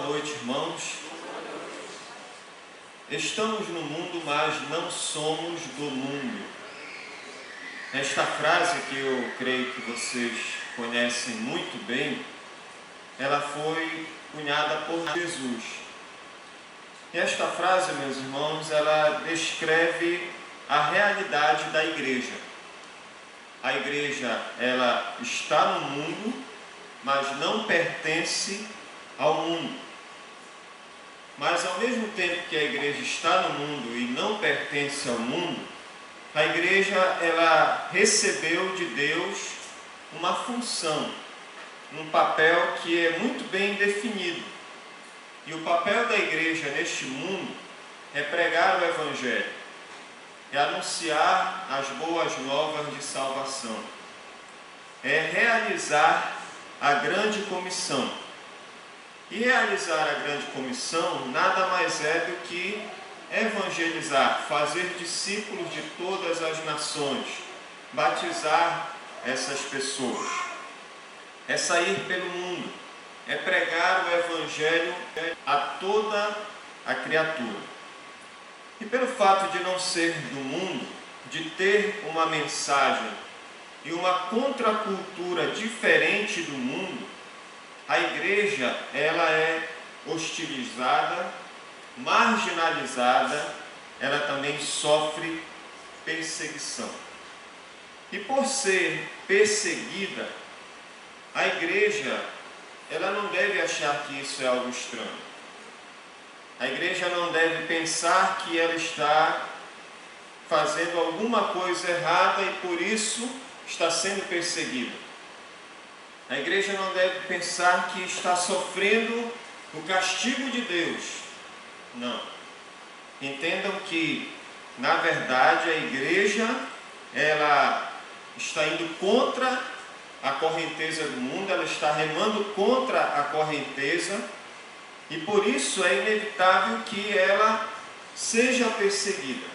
noite, irmãos. Estamos no mundo, mas não somos do mundo. Esta frase, que eu creio que vocês conhecem muito bem, ela foi cunhada por Jesus. E esta frase, meus irmãos, ela descreve a realidade da igreja. A igreja, ela está no mundo, mas não pertence ao mundo. Mas ao mesmo tempo que a igreja está no mundo e não pertence ao mundo, a igreja, ela recebeu de Deus uma função, um papel que é muito bem definido. E o papel da igreja neste mundo é pregar o Evangelho, é anunciar as boas novas de salvação, é realizar a grande comissão. E realizar a grande comissão nada mais é do que evangelizar, fazer discípulos de todas as nações, batizar essas pessoas. É sair pelo mundo, é pregar o Evangelho a toda a criatura. E pelo fato de não ser do mundo, de ter uma mensagem e uma contracultura diferente do mundo, a igreja, ela é hostilizada, marginalizada, ela também sofre perseguição. E por ser perseguida, a igreja, ela não deve achar que isso é algo estranho. A igreja não deve pensar que ela está fazendo alguma coisa errada e por isso está sendo perseguida. A igreja não deve pensar que está sofrendo o castigo de Deus. Não. Entendam que, na verdade, a igreja, ela está indo contra a correnteza do mundo, ela está remando contra a correnteza, e por isso é inevitável que ela seja perseguida.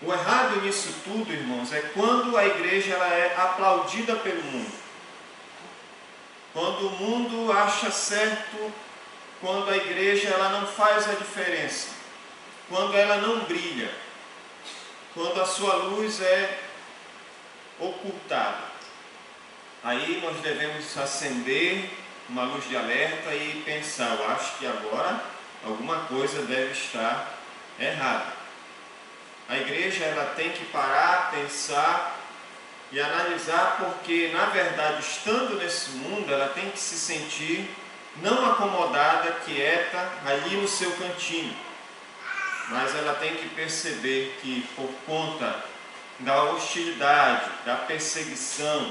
O errado nisso tudo, irmãos, é quando a igreja ela é aplaudida pelo mundo. Quando o mundo acha certo, quando a igreja ela não faz a diferença, quando ela não brilha, quando a sua luz é ocultada. Aí nós devemos acender uma luz de alerta e pensar, eu acho que agora alguma coisa deve estar errada. A igreja ela tem que parar, pensar e analisar, porque na verdade, estando nesse mundo, ela tem que se sentir não acomodada, quieta, ali no seu cantinho, mas ela tem que perceber que por conta da hostilidade, da perseguição,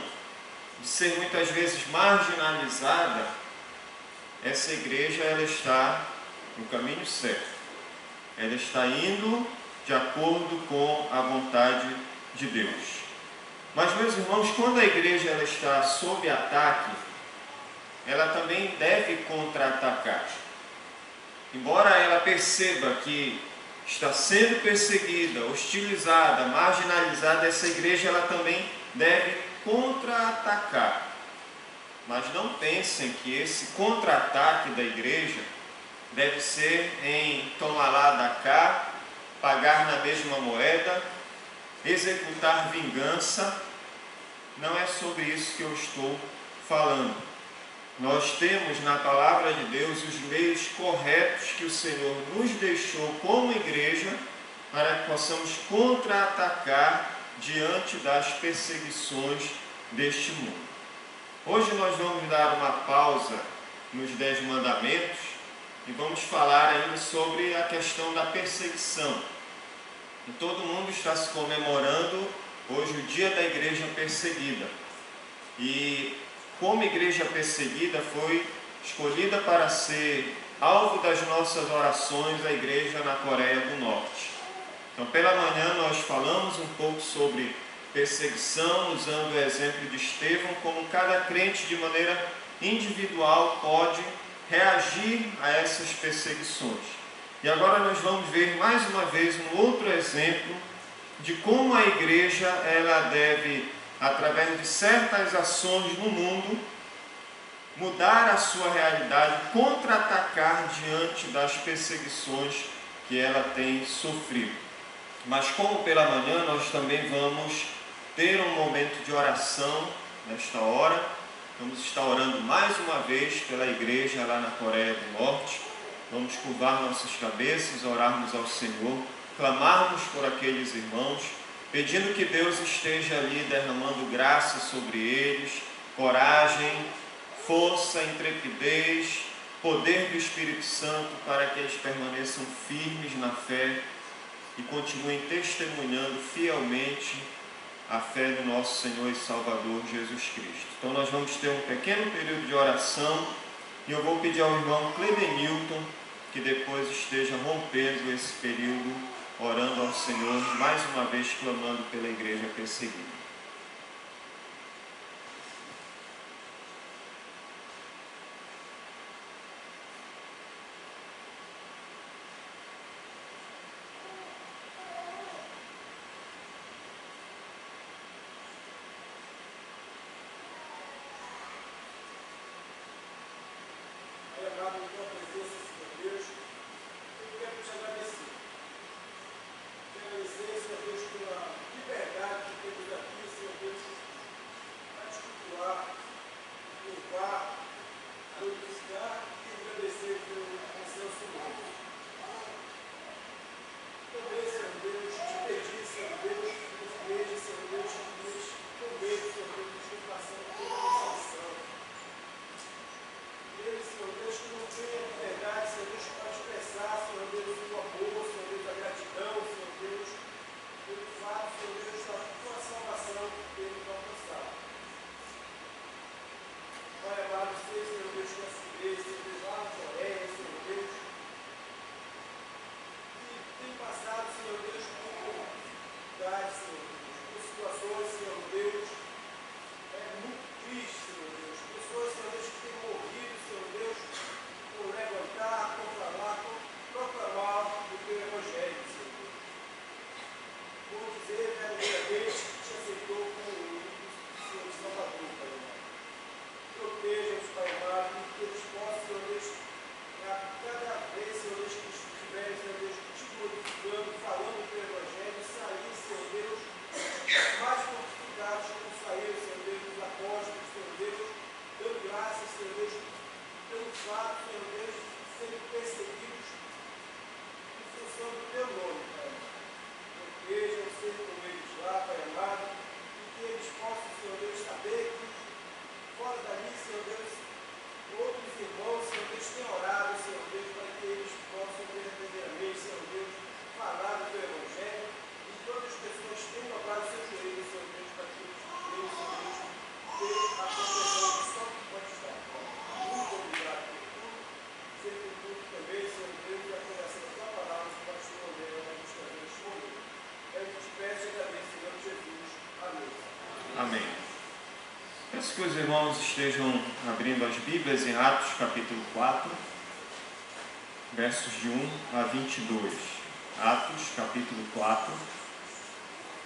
de ser muitas vezes marginalizada, essa igreja ela está no caminho certo. Ela está indo de acordo com a vontade de Deus. Mas, meus irmãos, quando a igreja ela está sob ataque, ela também deve contra-atacar. Embora ela perceba que está sendo perseguida, hostilizada, marginalizada, essa igreja ela também deve contra-atacar. Mas não pensem que esse contra-ataque da igreja deve ser em tomar lá da cá, pagar na mesma moeda, executar vingança. Não é sobre isso que eu estou falando. Nós temos na palavra de Deus os meios corretos que o Senhor nos deixou como igreja para que possamos contra-atacar diante das perseguições deste mundo. Hoje nós vamos dar uma pausa nos 10 mandamentos e vamos falar ainda sobre a questão da perseguição. E todo mundo está se comemorando hoje o dia da igreja perseguida. E como igreja perseguida foi escolhida para ser alvo das nossas orações a igreja na Coreia do Norte. Então, pela manhã nós falamos um pouco sobre perseguição, usando o exemplo de Estevão, como cada crente de maneira individual pode reagir a essas perseguições. E agora nós vamos ver mais uma vez um outro exemplo de como a igreja ela deve, através de certas ações no mundo, mudar a sua realidade, contra-atacar diante das perseguições que ela tem sofrido. Mas como pela manhã nós também vamos ter um momento de oração nesta hora, vamos estar orando mais uma vez pela igreja lá na Coreia do Norte, vamos curvar nossas cabeças, orarmos ao Senhor, clamarmos por aqueles irmãos, pedindo que Deus esteja ali derramando graça sobre eles, coragem, força, intrepidez, poder do Espírito Santo para que eles permaneçam firmes na fé e continuem testemunhando fielmente a fé do nosso Senhor e Salvador Jesus Cristo. Então nós vamos ter um pequeno período de oração e eu vou pedir ao irmão Cledenilton que depois esteja rompendo esse período, orando ao Senhor, mais uma vez clamando pela igreja perseguida. Amém. Peço que os irmãos estejam abrindo as Bíblias em Atos capítulo 4, versos de 1 a 22. Atos capítulo 4,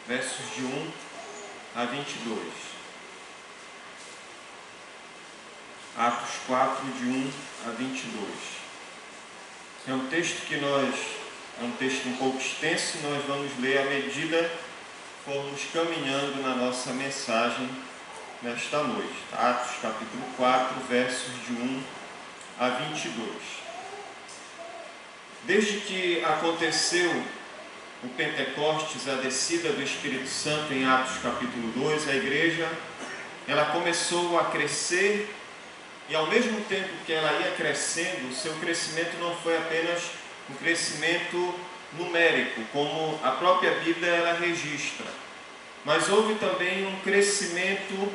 versos de 1 a 22. Atos 4, de 1 a 22. É um texto é um texto um pouco extenso, nós vamos ler à medida formos caminhando na nossa mensagem nesta noite. Atos capítulo 4, versos de 1 a 22. Desde que aconteceu o Pentecostes, a descida do Espírito Santo em Atos capítulo 2, a igreja ela começou a crescer e ao mesmo tempo que ela ia crescendo, o seu crescimento não foi apenas um crescimento numérico, como a própria Bíblia ela registra, mas houve também um crescimento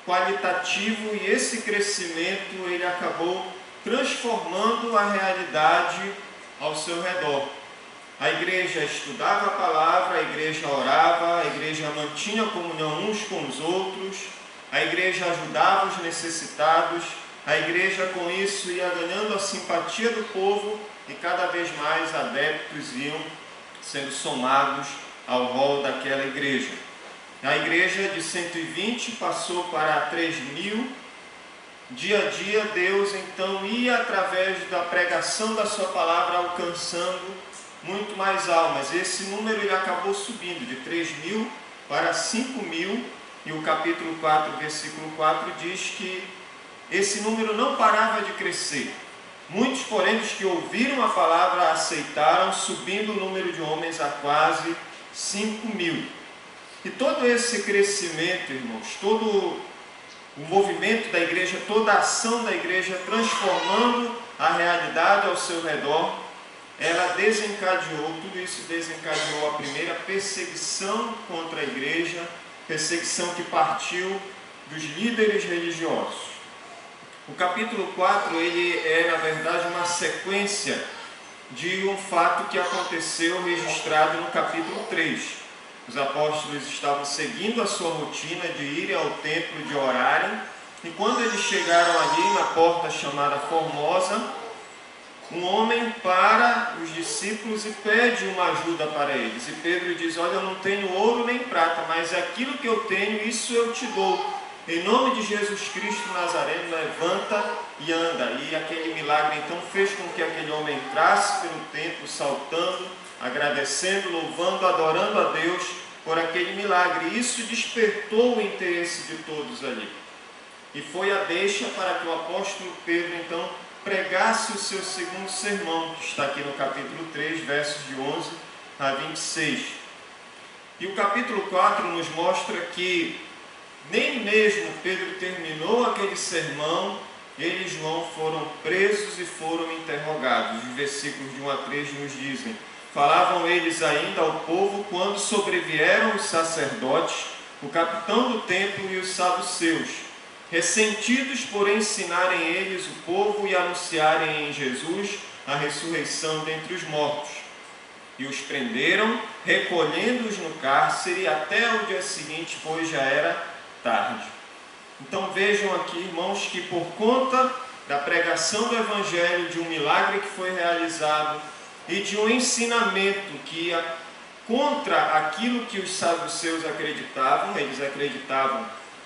qualitativo e esse crescimento ele acabou transformando a realidade ao seu redor. A igreja estudava a palavra, a igreja orava, a igreja mantinha comunhão uns com os outros, a igreja ajudava os necessitados, a igreja com isso ia ganhando a simpatia do povo e cada vez mais adeptos iam sendo somados ao rol daquela igreja. A igreja de 120 passou para 3.000 dia a dia Deus então ia através da pregação da sua palavra alcançando muito mais almas. Esse número ele acabou subindo de 3.000 para 5.000, e o capítulo 4, versículo 4 diz que esse número não parava de crescer. Muitos, porém, dos que ouviram a palavra aceitaram, subindo o número de homens a quase 5.000. E todo esse crescimento, irmãos, todo o movimento da igreja, toda a ação da igreja transformando a realidade ao seu redor, ela desencadeou, tudo isso desencadeou a primeira perseguição contra a igreja, perseguição que partiu dos líderes religiosos. O capítulo 4, ele é, na verdade, uma sequência de um fato que aconteceu registrado no capítulo 3. Os apóstolos estavam seguindo a sua rotina de irem ao templo, de orarem, e quando eles chegaram ali na porta chamada Formosa, um homem para os discípulos e pede uma ajuda para eles. E Pedro diz: olha, eu não tenho ouro nem prata, mas aquilo que eu tenho, isso eu te dou. Em nome de Jesus Cristo Nazareno, levanta e anda. E aquele milagre então fez com que aquele homem entrasse pelo templo, saltando, agradecendo, louvando, adorando a Deus por aquele milagre. E isso despertou o interesse de todos ali. E foi a deixa para que o apóstolo Pedro então pregasse o seu segundo sermão, que está aqui no capítulo 3, versos de 11 a 26. E o capítulo 4 nos mostra que nem mesmo Pedro terminou aquele sermão, ele e João foram presos e foram interrogados. Os versículos de 1 a 3 nos dizem: falavam eles ainda ao povo quando sobrevieram os sacerdotes, o capitão do templo e os saduceus, ressentidos por ensinarem eles o povo e anunciarem em Jesus a ressurreição dentre os mortos. E os prenderam, recolhendo-os no cárcere até o dia seguinte, pois já era tarde. Então vejam aqui, irmãos, que por conta da pregação do Evangelho, de um milagre que foi realizado e de um ensinamento que ia contra aquilo que os saduceus acreditavam,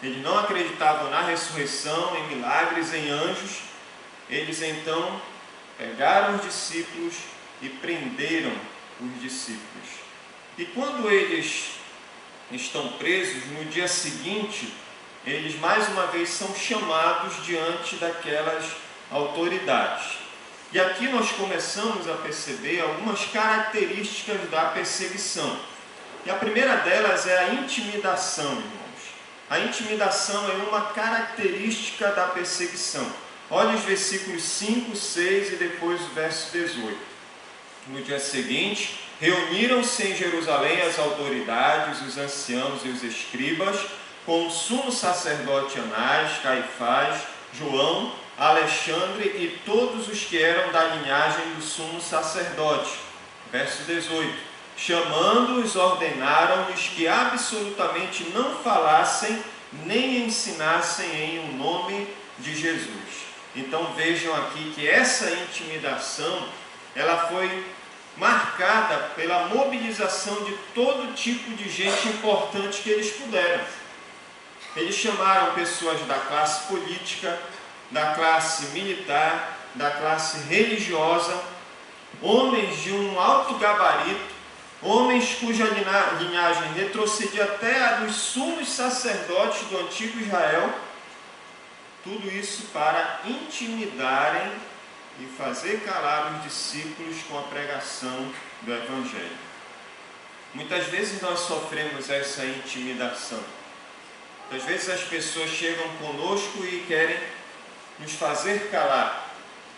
eles não acreditavam na ressurreição, em milagres, em anjos. Eles então pegaram os discípulos e prenderam os discípulos. E quando eles estão presos, no dia seguinte, eles mais uma vez são chamados diante daquelas autoridades. E aqui nós começamos a perceber algumas características da perseguição. E a primeira delas é a intimidação, irmãos. A intimidação é uma característica da perseguição. Olha os versículos 5, 6 e depois o verso 18. No dia seguinte, reuniram-se em Jerusalém as autoridades, os anciãos e os escribas, com o sumo sacerdote Anás, Caifás, João, Alexandre e todos os que eram da linhagem do sumo sacerdote. Verso 18. Chamando-os, ordenaram-lhes que absolutamente não falassem nem ensinassem em o nome de Jesus. Então vejam aqui que essa intimidação, ela foi marcada pela mobilização de todo tipo de gente importante que eles puderam. Eles chamaram pessoas da classe política, da classe militar, da classe religiosa, homens de um alto gabarito, homens cuja linhagem retrocedia até a dos sumos sacerdotes do antigo Israel, tudo isso para intimidarem e fazer calar os discípulos com a pregação do Evangelho. Muitas vezes nós sofremos essa intimidação. Muitas vezes as pessoas chegam conosco e querem nos fazer calar,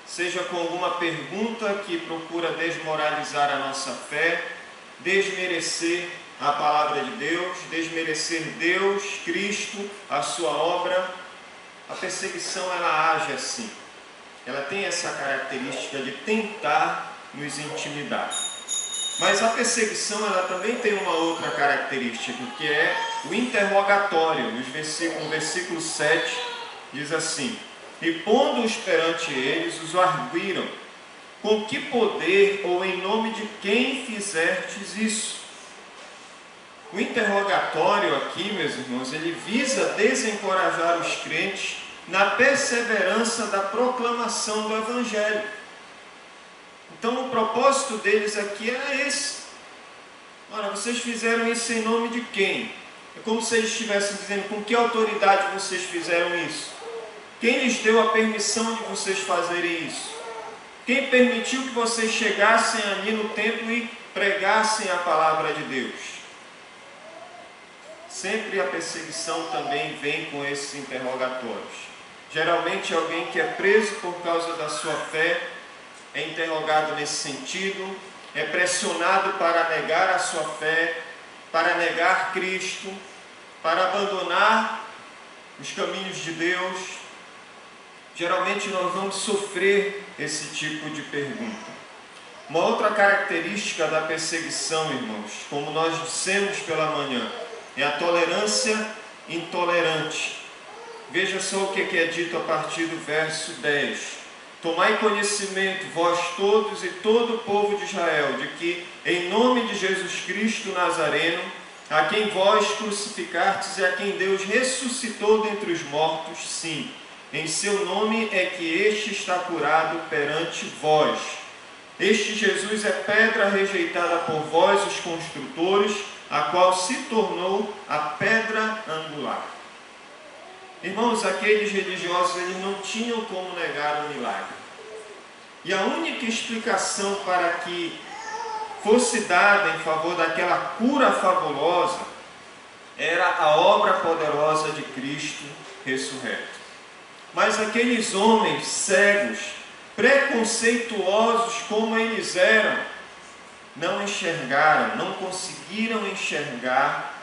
seja com alguma pergunta que procura desmoralizar a nossa fé, desmerecer a palavra de Deus, desmerecer Deus, Cristo, a sua obra. A perseguição, ela age assim. Ela tem essa característica de tentar nos intimidar. Mas a perseguição, ela também tem uma outra característica, que é o interrogatório. No versículo 7 diz assim: e pondo-os perante eles, os arguíram: com que poder ou em nome de quem fizertes isso? O interrogatório aqui, meus irmãos, ele visa desencorajar os crentes na perseverança da proclamação do Evangelho. Então o propósito deles aqui era esse. Ora, vocês fizeram isso em nome de quem? É como se eles estivessem dizendo, com que autoridade vocês fizeram isso? Quem lhes deu a permissão de vocês fazerem isso? Quem permitiu que vocês chegassem ali no templo e pregassem a palavra de Deus? Sempre a perseguição também vem com esses interrogatórios. Geralmente alguém que é preso por causa da sua fé é interrogado nesse sentido, é pressionado para negar a sua fé, para negar Cristo, para abandonar os caminhos de Deus. Geralmente nós vamos sofrer esse tipo de pergunta. Uma outra característica da perseguição, irmãos, como nós dissemos pela manhã, é a tolerância intolerante. Veja só o que é dito a partir do verso 10. Tomai conhecimento, vós todos e todo o povo de Israel, de que, em nome de Jesus Cristo Nazareno, a quem vós crucificastes e a quem Deus ressuscitou dentre os mortos, sim, em seu nome é que este está curado perante vós. Este Jesus é pedra rejeitada por vós, os construtores, a qual se tornou a pedra angular. Irmãos, aqueles religiosos, eles não tinham como negar o milagre. E a única explicação para que fosse dada em favor daquela cura fabulosa era a obra poderosa de Cristo ressurreto. Mas aqueles homens cegos, preconceituosos como eles eram, não enxergaram, não conseguiram enxergar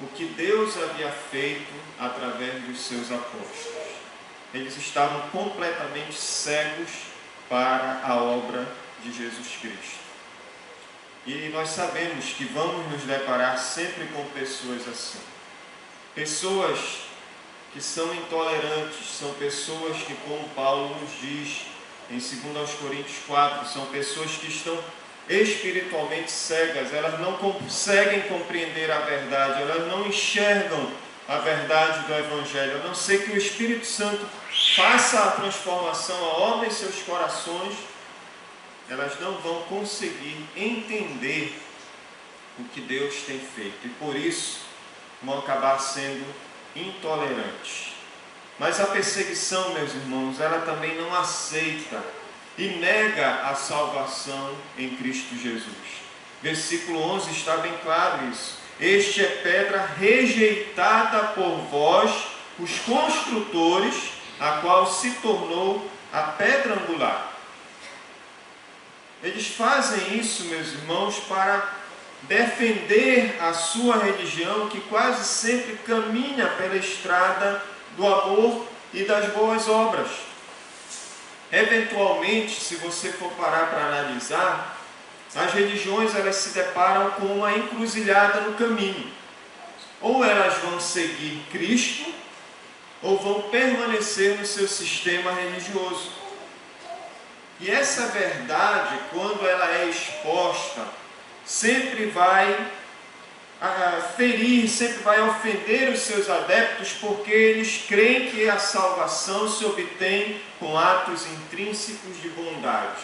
o que Deus havia feito através dos seus apóstolos. Eles estavam completamente cegos para a obra de Jesus Cristo. E nós sabemos que vamos nos deparar sempre com pessoas assim. Pessoas que são intolerantes, são pessoas que, como Paulo nos diz em 2 Coríntios 4, são pessoas que estão espiritualmente cegas, elas não conseguem compreender a verdade, elas não enxergam a verdade do Evangelho, a não ser que o Espírito Santo faça a transformação, a obra em seus corações, elas não vão conseguir entender o que Deus tem feito, e por isso vão acabar sendo intolerantes. Mas a perseguição, meus irmãos, ela também não aceita e nega a salvação em Cristo Jesus. Versículo 11 está bem claro isso. Este é pedra rejeitada por vós, os construtores, a qual se tornou a pedra angular. Eles fazem isso, meus irmãos, para defender a sua religião, que quase sempre caminha pela estrada do amor e das boas obras. Eventualmente, se você for parar para analisar, as religiões elas se deparam com uma encruzilhada no caminho. Ou elas vão seguir Cristo, ou vão permanecer no seu sistema religioso. E essa verdade, quando ela é exposta, sempre vai ferir, sempre vai ofender os seus adeptos, porque eles creem que a salvação se obtém com atos intrínsecos de bondade.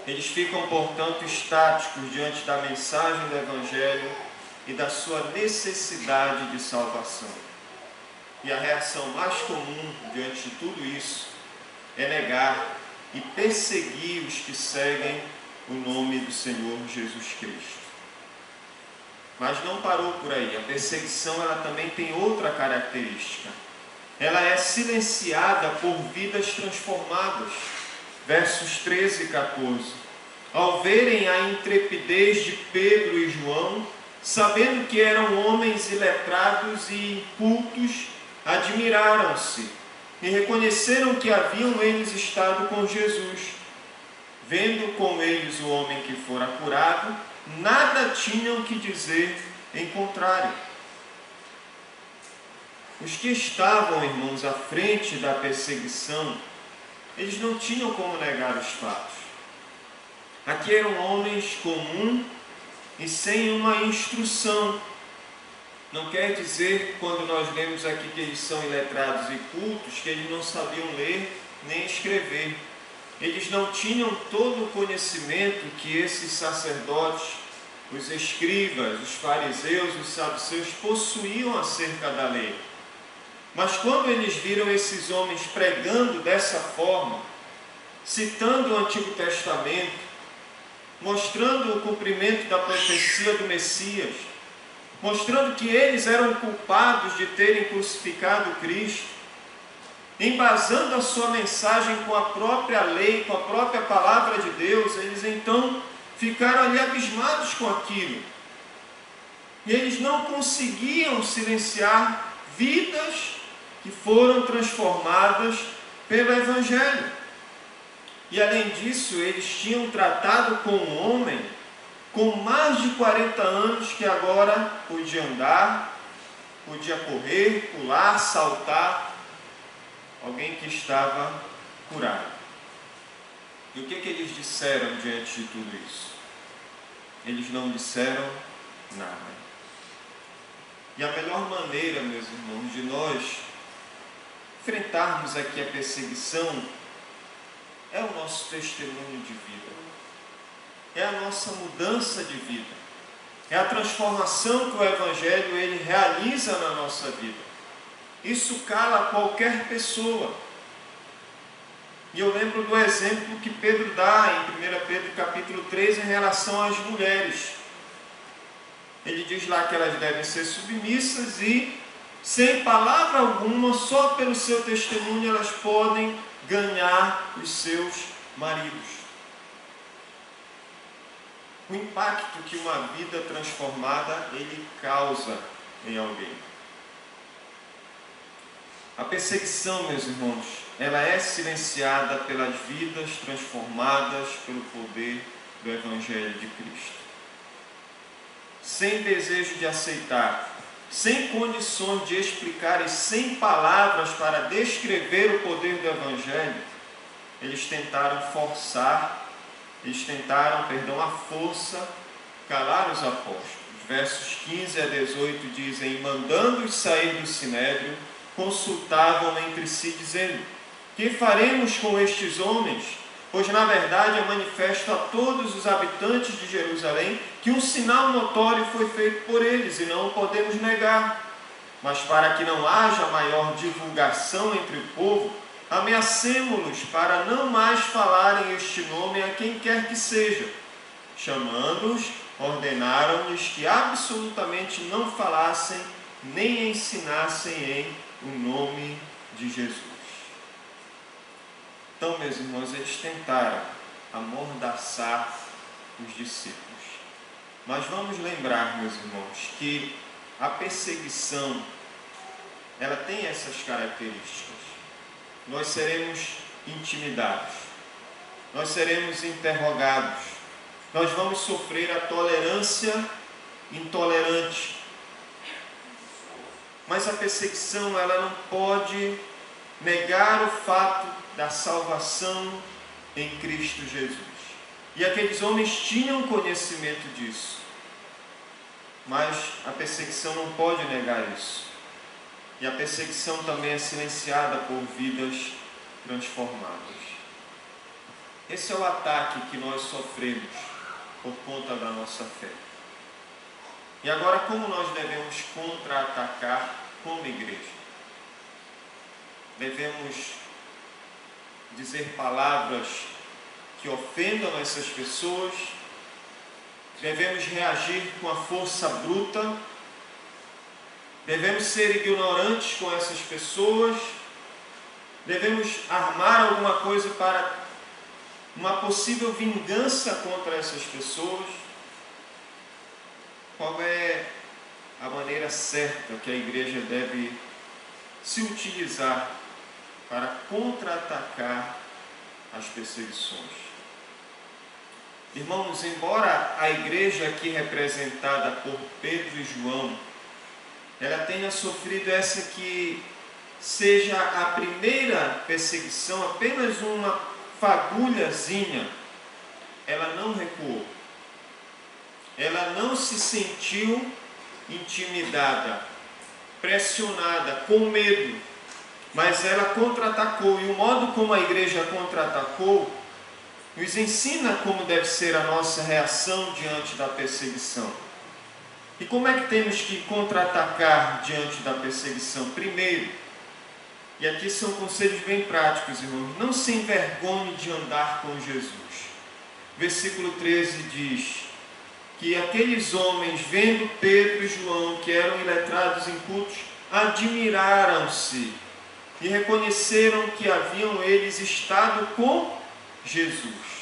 Eles ficam, portanto, estáticos diante da mensagem do Evangelho e da sua necessidade de salvação. E a reação mais comum diante de tudo isso é negar e perseguir os que seguem o nome do Senhor Jesus Cristo. Mas não parou por aí. A perseguição ela também tem outra característica. Ela é silenciada por vidas transformadas. Versos 13 e 14. Ao verem a intrepidez de Pedro e João, sabendo que eram homens iletrados e incultos, admiraram-se e reconheceram que haviam eles estado com Jesus. Vendo com eles o homem que fora curado, nada tinham que dizer em contrário. Os que estavam, irmãos, à frente da perseguição, eles não tinham como negar os fatos. Aqui eram homens comuns e sem uma instrução. Não quer dizer, quando nós lemos aqui que eles são iletrados e cultos, que eles não sabiam ler nem escrever. Eles não tinham todo o conhecimento que esses sacerdotes, os escribas, os fariseus, os saduceus possuíam acerca da lei. Mas quando eles viram esses homens pregando dessa forma, citando o Antigo Testamento, mostrando o cumprimento da profecia do Messias, mostrando que eles eram culpados de terem crucificado Cristo, embasando a sua mensagem com a própria lei, com a própria palavra de Deus, eles então ficaram ali abismados com aquilo. E eles não conseguiam silenciar vidas que foram transformadas pelo Evangelho. E além disso, eles tinham tratado com um homem com mais de 40 anos que agora podia andar, podia correr, pular, saltar, alguém que estava curado. E o que eles disseram diante de tudo isso? Eles não disseram nada. E a melhor maneira, meus irmãos, de nós enfrentarmos aqui a perseguição é o nosso testemunho de vida. É a nossa mudança de vida. É a transformação que o Evangelho ele realiza na nossa vida. Isso cala qualquer pessoa. E eu lembro do exemplo que Pedro dá em 1 Pedro capítulo 3 em relação às mulheres. Ele diz lá que elas devem ser submissas e, sem palavra alguma, só pelo seu testemunho, elas podem ganhar os seus maridos. O impacto que uma vida transformada ele causa em alguém. A perseguição, meus irmãos, ela é silenciada pelas vidas transformadas pelo poder do Evangelho de Cristo. Sem desejo de aceitar, sem condições de explicar e sem palavras para descrever o poder do Evangelho, eles tentaram à força, calar os apóstolos. Versos 15 a 18 dizem: mandando-os sair do sinédrio, consultavam entre si, dizendo: que faremos com estes homens? Pois na verdade é manifesto a todos os habitantes de Jerusalém que um sinal notório foi feito por eles, e não o podemos negar. Mas para que não haja maior divulgação entre o povo, ameacemo-los para não mais falarem este nome a quem quer que seja. Chamando-os, ordenaram-lhes que absolutamente não falassem nem ensinassem em o nome de Jesus. Então, meus irmãos, eles tentaram amordaçar os discípulos. Mas vamos lembrar, meus irmãos, que a perseguição, ela tem essas características. Nós seremos intimidados, nós seremos interrogados, nós vamos sofrer a tolerância intolerante. Mas a perseguição, ela não pode negar o fato da salvação em Cristo Jesus. E aqueles homens tinham conhecimento disso. Mas a perseguição não pode negar isso. E a perseguição também é silenciada por vidas transformadas. Esse é o ataque que nós sofremos por conta da nossa fé. E agora, como nós devemos contra-atacar como igreja? Devemos dizer palavras que ofendam essas pessoas? Devemos reagir com a força bruta? Devemos ser ignorantes com essas pessoas? Devemos armar alguma coisa para uma possível vingança contra essas pessoas? Qual é a maneira certa que a igreja deve se utilizar para contra-atacar as perseguições? Irmãos, embora a igreja aqui representada por Pedro e João, ela tenha sofrido essa que seja a primeira perseguição, apenas uma fagulhazinha, ela não recuou. Ela não se sentiu intimidada, pressionada, com medo, mas ela contra-atacou. E o modo como a igreja contra-atacou nos ensina como deve ser a nossa reação diante da perseguição. E como é que temos que contra-atacar diante da perseguição? Primeiro, e aqui são conselhos bem práticos, irmãos, não se envergonhe de andar com Jesus. Versículo 13 diz que aqueles homens, vendo Pedro e João, que eram iletrados incultos, admiraram-se e reconheceram que haviam eles estado com Jesus.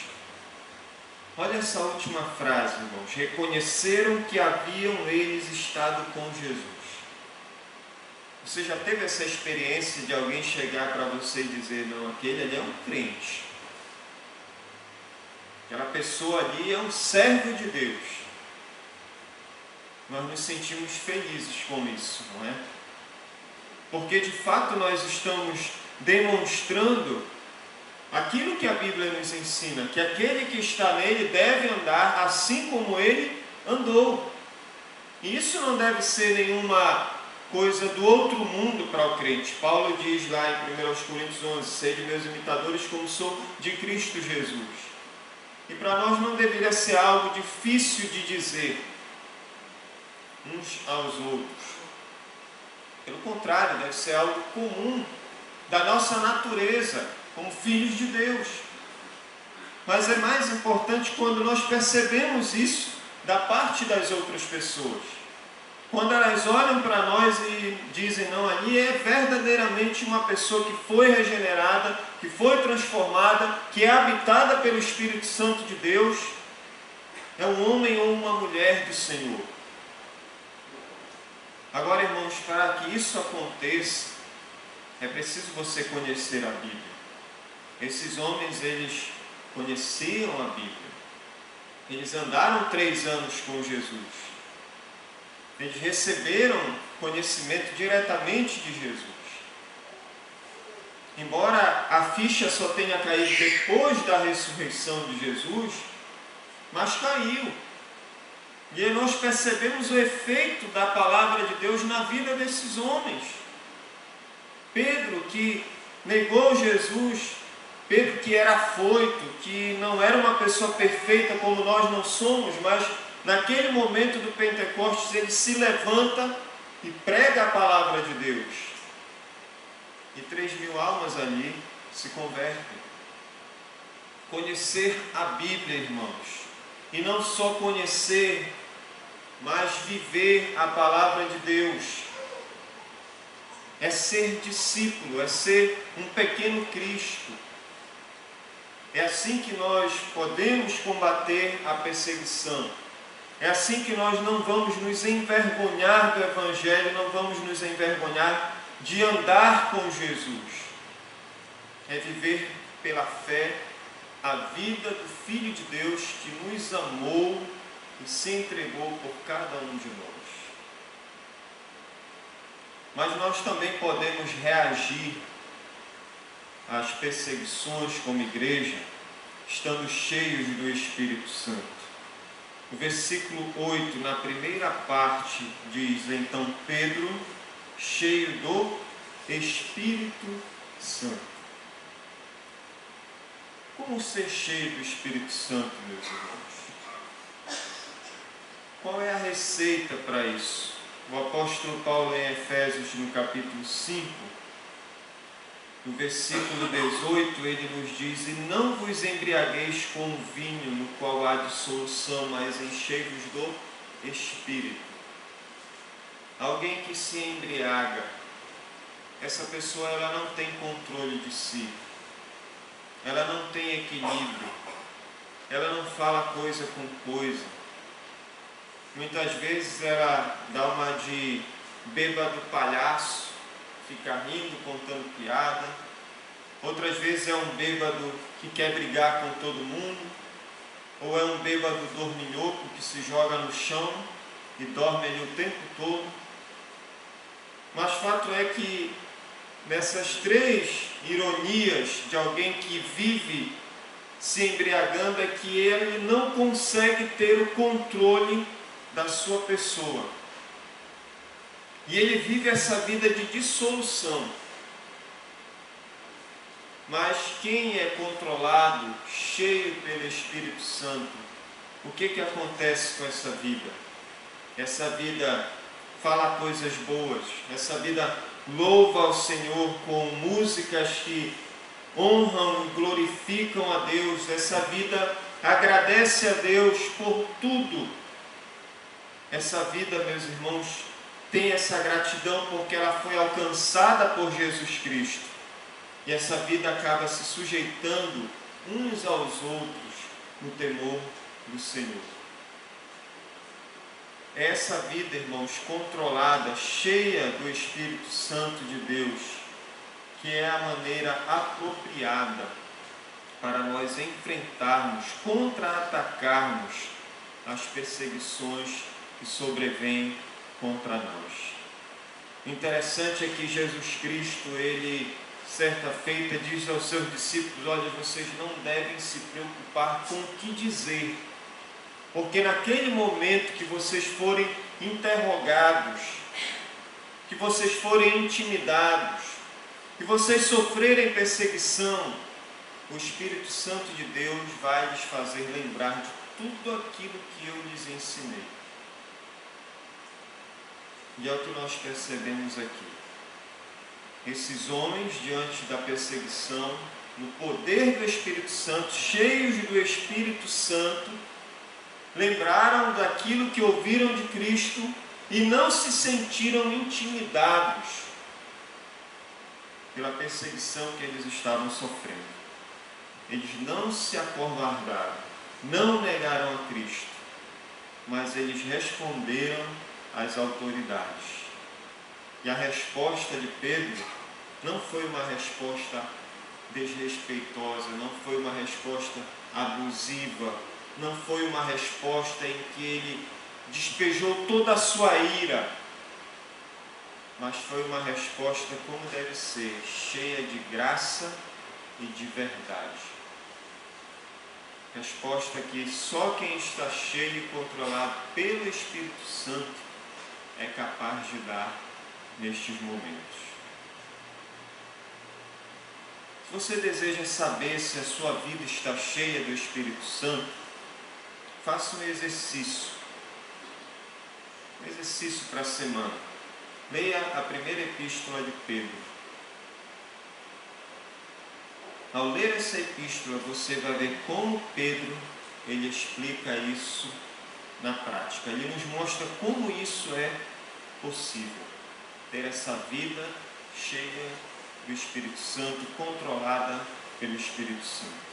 Olha essa última frase, irmãos. Reconheceram que haviam eles estado com Jesus. Você já teve essa experiência de alguém chegar para você e dizer: não, aquele ali é um crente, aquela pessoa ali é um servo de Deus? Nós nos sentimos felizes com isso, não é? Porque de fato nós estamos demonstrando aquilo que a Bíblia nos ensina, que aquele que está nele deve andar assim como ele andou. E isso não deve ser nenhuma coisa do outro mundo para o crente. Paulo diz lá em 1 Coríntios 11: sede meus imitadores como sou de Cristo Jesus. E para nós não deveria ser algo difícil de dizer uns aos outros. Pelo contrário, deve ser algo comum da nossa natureza como filhos de Deus. Mas é mais importante quando nós percebemos isso da parte das outras pessoas. Quando elas olham para nós e dizem: não, ali é verdadeiramente uma pessoa que foi regenerada, que foi transformada, que é habitada pelo Espírito Santo de Deus, é um homem ou uma mulher do Senhor. Agora, irmãos, para que isso aconteça, é preciso você conhecer a Bíblia. Esses homens, eles conheciam a Bíblia. Eles andaram 3 anos com Jesus. Eles receberam conhecimento diretamente de Jesus. Embora a ficha só tenha caído depois da ressurreição de Jesus, mas caiu. E aí nós percebemos o efeito da palavra de Deus na vida desses homens. Pedro, que negou Jesus, Pedro, que era afoito, que não era uma pessoa perfeita como nós não somos, mas naquele momento do Pentecostes ele se levanta e prega a palavra de Deus. E 3.000 almas ali se convertem. Conhecer a Bíblia, irmãos, e não só conhecer, mas viver a palavra de Deus, é ser discípulo, é ser um pequeno Cristo. É assim que nós podemos combater a perseguição. É assim que nós não vamos nos envergonhar do Evangelho, não vamos nos envergonhar de andar com Jesus. É viver pela fé a vida do Filho de Deus que nos amou e se entregou por cada um de nós. Mas nós também podemos reagir às perseguições como igreja, estando cheios do Espírito Santo. O versículo 8, na primeira parte, diz: então Pedro, cheio do Espírito Santo. Como ser cheio do Espírito Santo, meus irmãos? Qual é a receita para isso? O apóstolo Paulo, em Efésios, no capítulo 5, no versículo 18, ele nos diz: e não vos embriagueis com o vinho, no qual há dissolução, mas enchei-vos do Espírito. Alguém que se embriaga, essa pessoa ela não tem controle de si, ela não tem equilíbrio, ela não fala coisa com coisa. Muitas vezes ela dá uma de bêbado palhaço, fica rindo, contando piada. Outras vezes é um bêbado que quer brigar com todo mundo, ou é um bêbado dorminhoco que se joga no chão e dorme ali o tempo todo. Mas fato é que nessas 3 ironias de alguém que vive se embriagando, é que ele não consegue ter o controle da sua pessoa. E ele vive essa vida de dissolução. Mas quem é controlado, cheio pelo Espírito Santo, o que acontece com essa vida? Essa vida fala coisas boas, essa vida louva ao Senhor com músicas que honram e glorificam a Deus, essa vida agradece a Deus por tudo. Essa vida, meus irmãos, tem essa gratidão porque ela foi alcançada por Jesus Cristo. E essa vida acaba se sujeitando uns aos outros no temor do Senhor. Essa vida, irmãos, controlada, cheia do Espírito Santo de Deus, que é a maneira apropriada para nós enfrentarmos, contra-atacarmos as perseguições que sobrevêm contra nós. Interessante é que Jesus Cristo, ele, certa feita, diz aos seus discípulos: olha, vocês não devem se preocupar com o que dizer, porque naquele momento que vocês forem interrogados, que vocês forem intimidados, que vocês sofrerem perseguição, o Espírito Santo de Deus vai lhes fazer lembrar de tudo aquilo que eu lhes ensinei. E é o que nós percebemos aqui. Esses homens, diante da perseguição, no poder do Espírito Santo, cheios do Espírito Santo, lembraram daquilo que ouviram de Cristo e não se sentiram intimidados pela perseguição que eles estavam sofrendo. Eles não se acovardaram, não negaram a Cristo, mas eles responderam às autoridades. E a resposta de Pedro não foi uma resposta desrespeitosa, não foi uma resposta abusiva, não foi uma resposta em que ele despejou toda a sua ira, mas foi uma resposta como deve ser, cheia de graça e de verdade. Resposta que só quem está cheio e controlado pelo Espírito Santo é capaz de dar nestes momentos. Se você deseja saber se a sua vida está cheia do Espírito Santo, faça um exercício para a semana. Leia a primeira epístola de Pedro. Ao ler essa epístola, você vai ver como Pedro, ele explica isso na prática. Ele nos mostra como isso é possível. Ter essa vida cheia do Espírito Santo, controlada pelo Espírito Santo.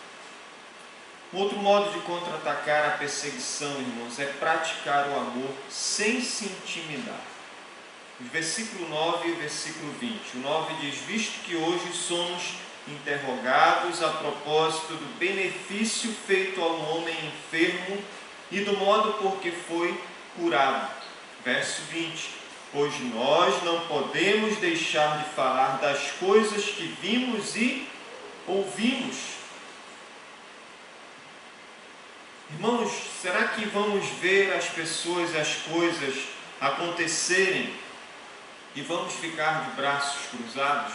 Outro modo de contra-atacar a perseguição, irmãos, é praticar o amor sem se intimidar. O versículo 9 e o versículo 20. O 9 diz: visto que hoje somos interrogados a propósito do benefício feito ao homem enfermo e do modo por que foi curado. Verso 20. Pois nós não podemos deixar de falar das coisas que vimos e ouvimos. Irmãos, será que vamos ver as pessoas e as coisas acontecerem e vamos ficar de braços cruzados?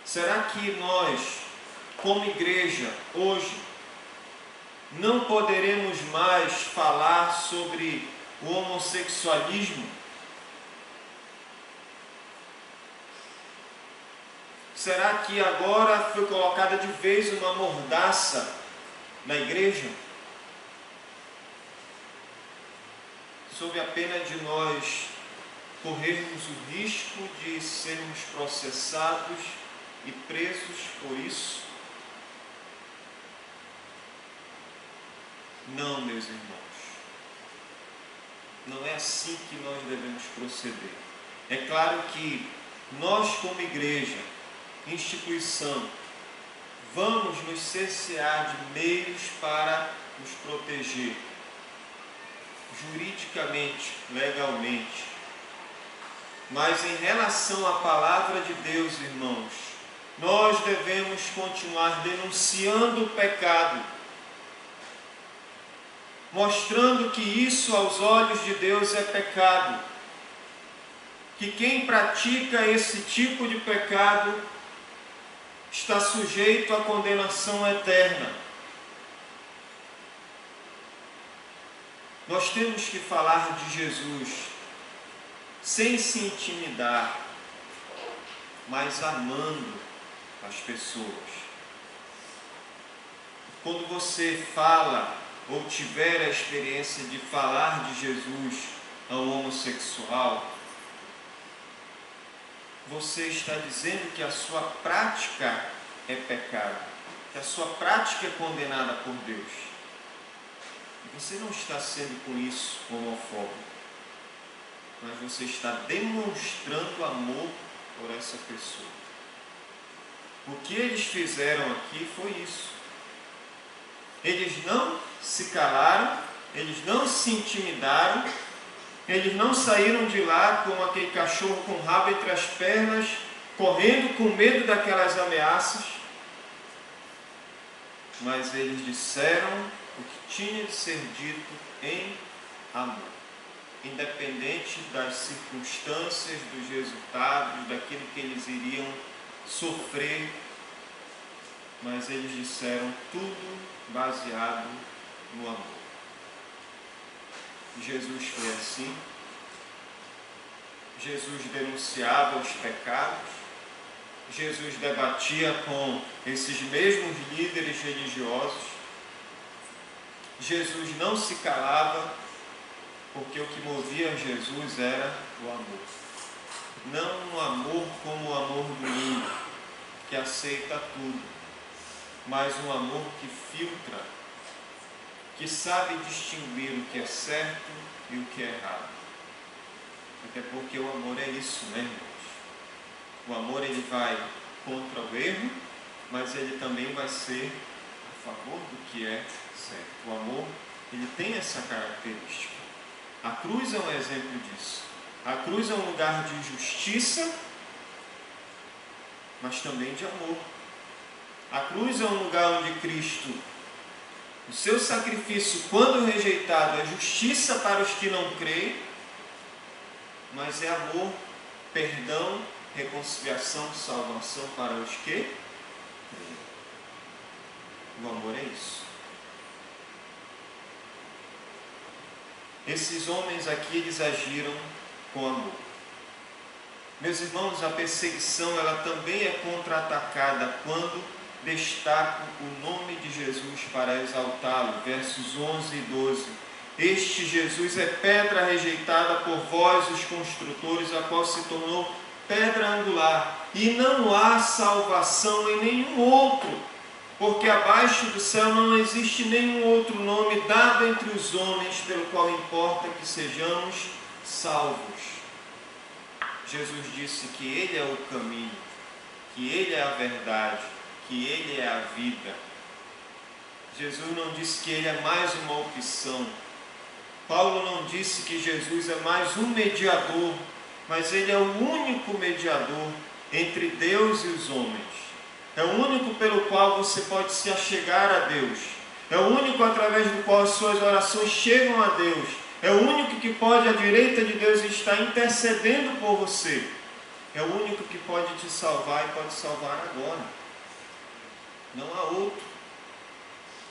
Será que nós, como igreja, hoje, não poderemos mais falar sobre o homossexualismo? Será que agora foi colocada de vez uma mordaça na igreja? Sob a pena de nós corrermos o risco de sermos processados e presos por isso? Não, meus irmãos. Não é assim que nós devemos proceder. É claro que nós, como igreja, instituição, vamos nos cercear de meios para nos proteger, juridicamente, legalmente. Mas em relação à palavra de Deus, irmãos, nós devemos continuar denunciando o pecado. mostrando que isso aos olhos de Deus é pecado. Que quem pratica esse tipo de pecado está sujeito à condenação eterna. Nós temos que falar de Jesus sem se intimidar, mas amando as pessoas. Quando você fala ou tiver a experiência de falar de Jesus a um homossexual, você está dizendo que a sua prática é pecado, que a sua prática é condenada por Deus. E você não está sendo com isso homofóbico, mas você está demonstrando amor por essa pessoa. O que eles fizeram aqui foi isso. Eles não se calaram, eles não se intimidaram, eles não saíram de lá como aquele cachorro com o rabo entre as pernas, correndo com medo daquelas ameaças, mas eles disseram o que tinha de ser dito em amor, independente das circunstâncias, dos resultados, daquilo que eles iriam sofrer, mas eles disseram tudo baseado no amor. Jesus foi assim. Jesus denunciava os pecados. Jesus debatia com esses mesmos líderes religiosos. Jesus não se calava, porque o que movia Jesus era o amor. Não um amor como o amor do mundo, que aceita tudo, mas um amor que filtra, que sabe distinguir o que é certo e o que é errado. Até porque o amor é isso, né, irmãos? O amor, ele vai contra o erro, mas ele também vai ser a favor do que é certo. O amor, ele tem essa característica. A cruz é um exemplo disso. A cruz é um lugar de justiça, mas também de amor. A cruz é um lugar onde Cristo, o seu sacrifício, quando rejeitado, é justiça para os que não creem, mas é amor, perdão, reconciliação, salvação para os que creem. O amor é isso. Esses homens aqui, eles agiram com amor. Meus irmãos, a perseguição, ela também é contra-atacada quando destaco o nome de Jesus para exaltá-lo. Versos 11 e 12. Este Jesus é pedra rejeitada por vós, os construtores, a qual se tornou pedra angular. E não há salvação em nenhum outro, porque abaixo do céu não existe nenhum outro nome dado entre os homens, pelo qual importa que sejamos salvos. Jesus disse que Ele é o caminho, que Ele é a verdade, que Ele é a vida. Jesus não disse que Ele é mais uma opção. Paulo não disse que Jesus é mais um mediador, mas Ele é o único mediador entre Deus e os homens. É o único pelo qual você pode se achegar a Deus. É o único através do qual as suas orações chegam a Deus. É o único que pode, à direita de Deus, estar intercedendo por você. É o único que pode te salvar e pode salvar agora. Não há outro.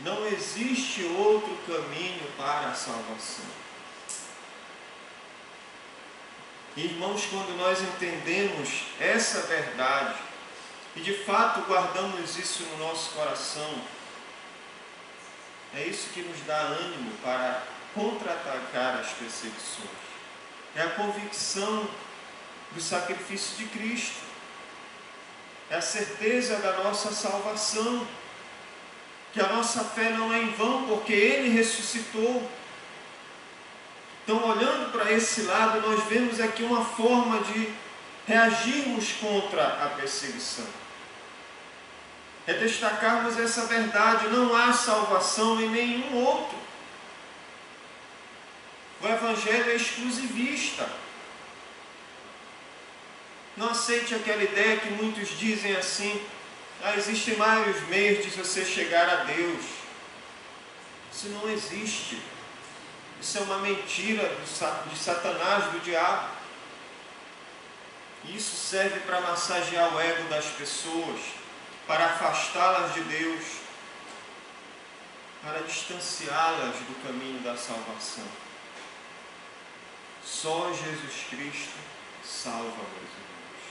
Não existe outro caminho para a salvação. Irmãos, quando nós entendemos essa verdade e de fato guardamos isso no nosso coração, é isso que nos dá ânimo para contra-atacar as perseguições. É a convicção do sacrifício de Cristo. É a certeza da nossa salvação. Que a nossa fé não é em vão, porque Ele ressuscitou. Então, olhando para esse lado, nós vemos aqui uma forma de reagirmos contra a perseguição. É destacarmos essa verdade: não há salvação em nenhum outro. O Evangelho é exclusivista. Não aceite aquela ideia que muitos dizem assim: existem vários meios de você chegar a Deus. Isso não existe. Isso é uma mentira de Satanás, do diabo. E isso serve para massagear o ego das pessoas, para afastá-las de Deus, para distanciá-las do caminho da salvação. Só Jesus Cristo salva, meus irmãos.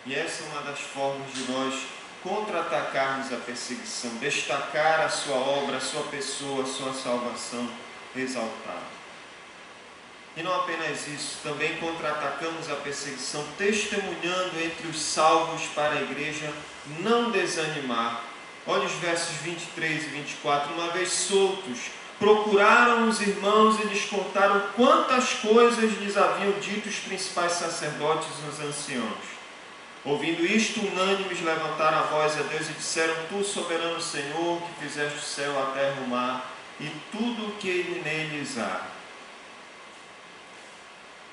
E essa é uma das formas de nós contra-atacarmos a perseguição, destacar a sua obra, a sua pessoa, a sua salvação, exaltada. E não apenas isso, também contra-atacamos a perseguição, testemunhando entre os salvos para a igreja não desanimar. Olha os versos 23 e 24. Uma vez soltos, procuraram os irmãos e lhes contaram quantas coisas lhes haviam dito os principais sacerdotes e os anciãos. Ouvindo isto, unânimes levantaram a voz a Deus e disseram: Tu, soberano Senhor, que fizeste o céu, a terra, o mar e tudo o que neles há.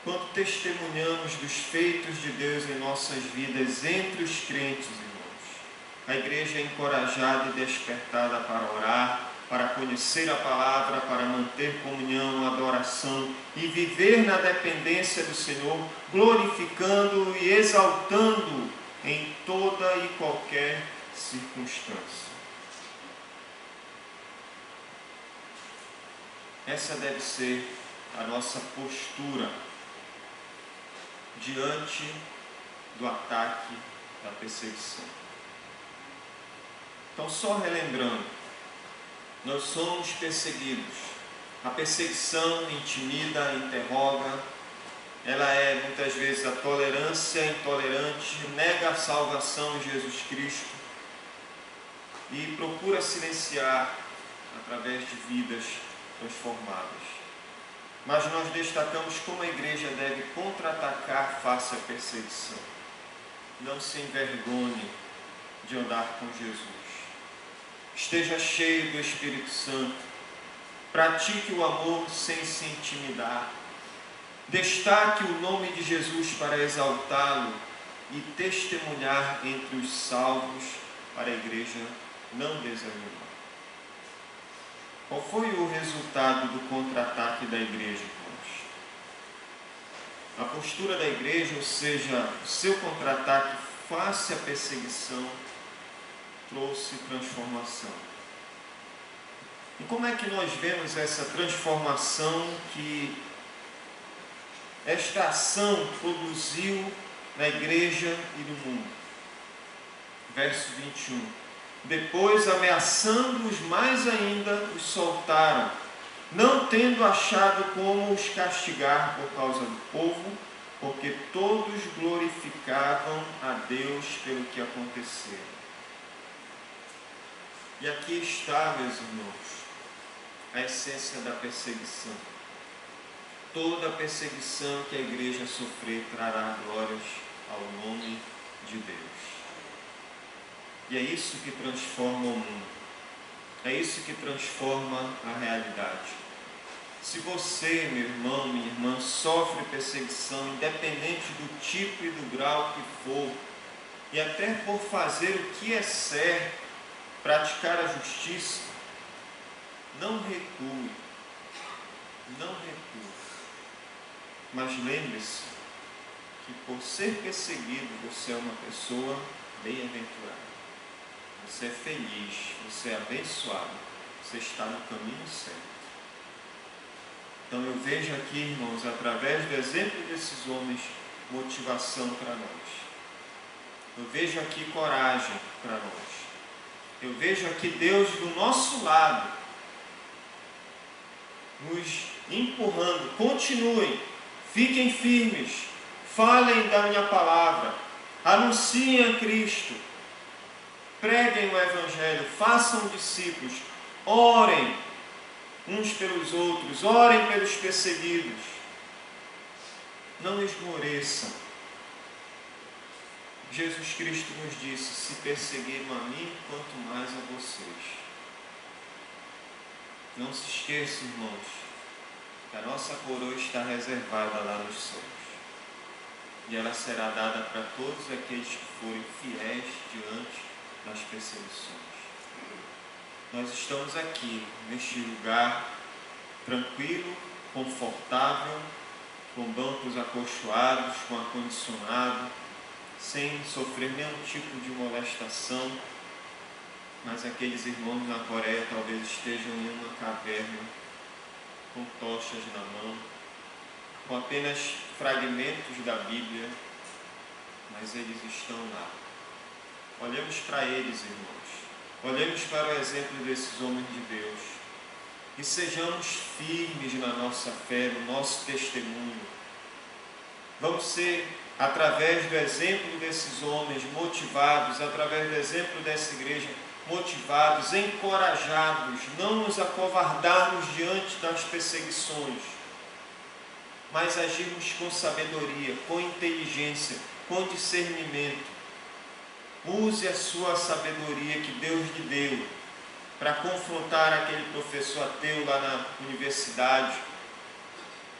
Quando testemunhamos dos feitos de Deus em nossas vidas entre os crentes, irmãos, a igreja é encorajada e despertada para orar, para conhecer a palavra, para manter comunhão, adoração e viver na dependência do Senhor, glorificando e exaltando em toda e qualquer circunstância. Essa deve ser a nossa postura diante do ataque da perseguição. Então, só relembrando, nós somos perseguidos. A perseguição intimida, interroga, ela é muitas vezes a tolerância intolerante, nega a salvação em Jesus Cristo e procura silenciar através de vidas transformadas. Mas nós destacamos como a igreja deve contra-atacar face à perseguição. Não se envergonhe de andar com Jesus. Esteja cheio do Espírito Santo. Pratique o amor sem se intimidar. Destaque o nome de Jesus para exaltá-lo e testemunhar entre os salvos para a igreja não desanimar. Qual foi o resultado do contra-ataque da igreja, irmãos? A postura da igreja, ou seja, o seu contra-ataque face à perseguição, trouxe transformação. E como é que nós vemos essa transformação que esta ação produziu na igreja e no mundo? Verso 21. Depois, ameaçando-os mais ainda, os soltaram, não tendo achado como os castigar por causa do povo, porque todos glorificavam a Deus pelo que aconteceu. E aqui está, meus irmãos, a essência da perseguição. Toda perseguição que a igreja sofrer trará glórias ao nome de Deus. E é isso que transforma o mundo. É isso que transforma a realidade. Se você, meu irmão, minha irmã, sofre perseguição, independente do tipo e do grau que for, e até por fazer o que é certo, praticar a justiça, não recue. Não recue. Mas lembre-se que por ser perseguido, você é uma pessoa bem-aventurada. Você é feliz, você é abençoado, você está no caminho certo. Então eu vejo aqui, irmãos, através do exemplo desses homens, motivação para nós. Eu vejo aqui coragem para nós. Eu vejo aqui Deus do nosso lado, nos empurrando. Continuem, fiquem firmes, falem da minha palavra, anunciem a Cristo, preguem o Evangelho, façam discípulos, orem uns pelos outros, orem pelos perseguidos. Não esmoreçam. Jesus Cristo nos disse: se perseguiram a mim, quanto mais a vocês. Não se esqueça, irmãos, que a nossa coroa está reservada lá nos céus. E ela será dada para todos aqueles que forem fiéis diante das perseguições. Nós estamos aqui, neste lugar, tranquilo, confortável, com bancos acolchoados, com ar-condicionado, sem sofrer nenhum tipo de molestação. Mas aqueles irmãos na Coreia talvez estejam em uma caverna, com tochas na mão, com apenas fragmentos da Bíblia, mas eles estão lá. Olhemos para eles, irmãos. Olhemos para o exemplo desses homens de Deus e sejamos firmes na nossa fé, no nosso testemunho. Vamos ser, através do exemplo desses homens, motivados, através do exemplo dessa igreja, motivados, encorajados, não nos acovardarmos diante das perseguições, mas agirmos com sabedoria, com inteligência, com discernimento. Use a sua sabedoria que Deus lhe deu para confrontar aquele professor ateu lá na universidade,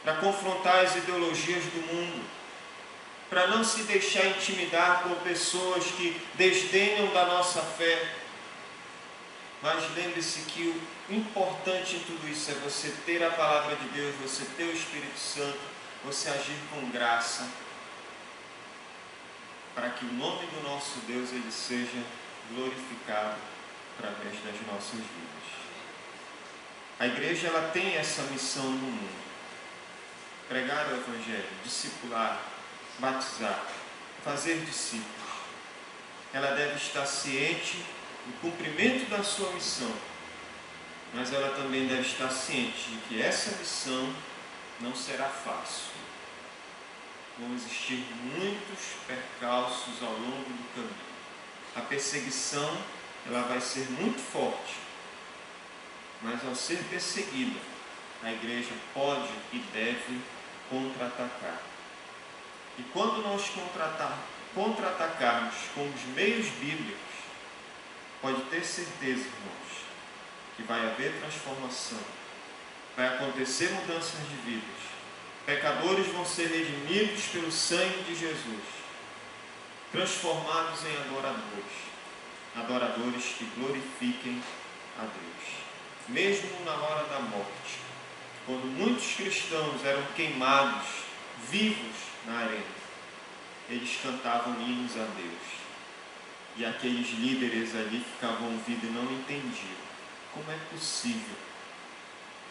para confrontar as ideologias do mundo, para não se deixar intimidar por pessoas que desdenham da nossa fé. Mas lembre-se que o importante em tudo isso é você ter a palavra de Deus, você ter o Espírito Santo, você agir com graça, para que o nome do nosso Deus ele seja glorificado através das nossas vidas. A igreja ela tem essa missão no mundo: pregar o Evangelho, discipular, batizar, fazer discípulos. Ela deve estar ciente do cumprimento da sua missão, mas ela também deve estar ciente de que essa missão não será fácil. Vão existir muitos percalços ao longo do caminho. A perseguição ela vai ser muito forte, mas ao ser perseguida, a igreja pode e deve contra-atacar. E quando nós contra-atacarmos com os meios bíblicos, pode ter certeza, irmãos, que vai haver transformação, vai acontecer mudanças de vidas. Pecadores vão ser redimidos pelo sangue de Jesus, transformados em adoradores que glorifiquem a Deus. Mesmo na hora da morte, quando muitos cristãos eram queimados, vivos na arena, eles cantavam hinos a Deus. E aqueles líderes ali ficavam ouvindo e não entendiam. Como é possível,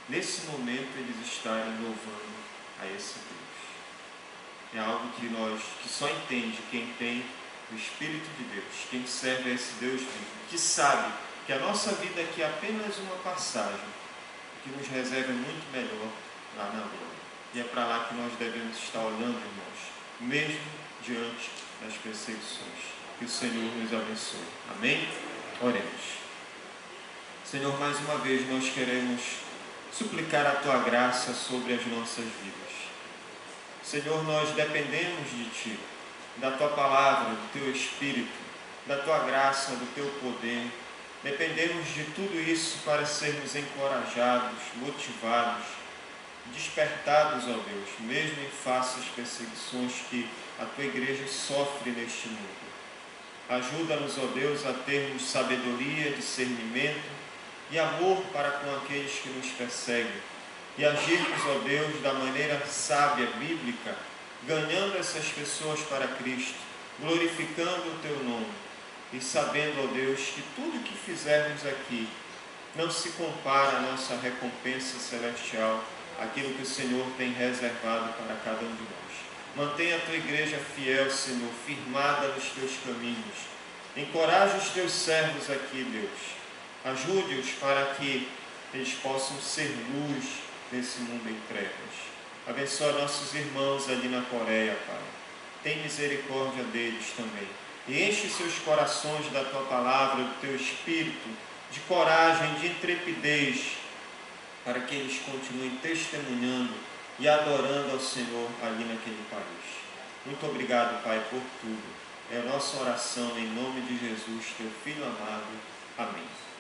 nesse momento, eles estarem louvando a esse Deus? É algo que só entende quem tem o Espírito de Deus, quem serve a esse Deus vivo, que sabe que a nossa vida aqui é apenas uma passagem, que nos reserva muito melhor lá na glória. E é para lá que nós devemos estar olhando, irmãos, mesmo diante das perseguições. Que o Senhor nos abençoe. Amém? Oremos. Senhor, mais uma vez nós queremos suplicar a Tua graça sobre as nossas vidas. Senhor, nós dependemos de Ti, da Tua palavra, do Teu Espírito, da Tua graça, do Teu poder. Dependemos de tudo isso para sermos encorajados, motivados, despertados, ó Deus, mesmo em face às perseguições que a Tua igreja sofre neste mundo. Ajuda-nos, ó Deus, a termos sabedoria, discernimento e amor para com aqueles que nos perseguem. E agirmos, ó Deus, da maneira sábia, bíblica, ganhando essas pessoas para Cristo, glorificando o Teu nome e sabendo, ó Deus, que tudo que fizermos aqui não se compara à nossa recompensa celestial, aquilo que o Senhor tem reservado para cada um de nós. Mantenha a Tua igreja fiel, Senhor, firmada nos Teus caminhos. Encoraje os Teus servos aqui, Deus. Ajude-os para que eles possam ser luz nesse mundo em trevas. Abençoa nossos irmãos ali na Coreia, Pai. Tem misericórdia deles também. E enche seus corações da Tua palavra, do Teu Espírito, de coragem, de intrepidez, para que eles continuem testemunhando e adorando ao Senhor ali naquele país. Muito obrigado, Pai, por tudo. É a nossa oração em nome de Jesus, Teu Filho amado. Amém.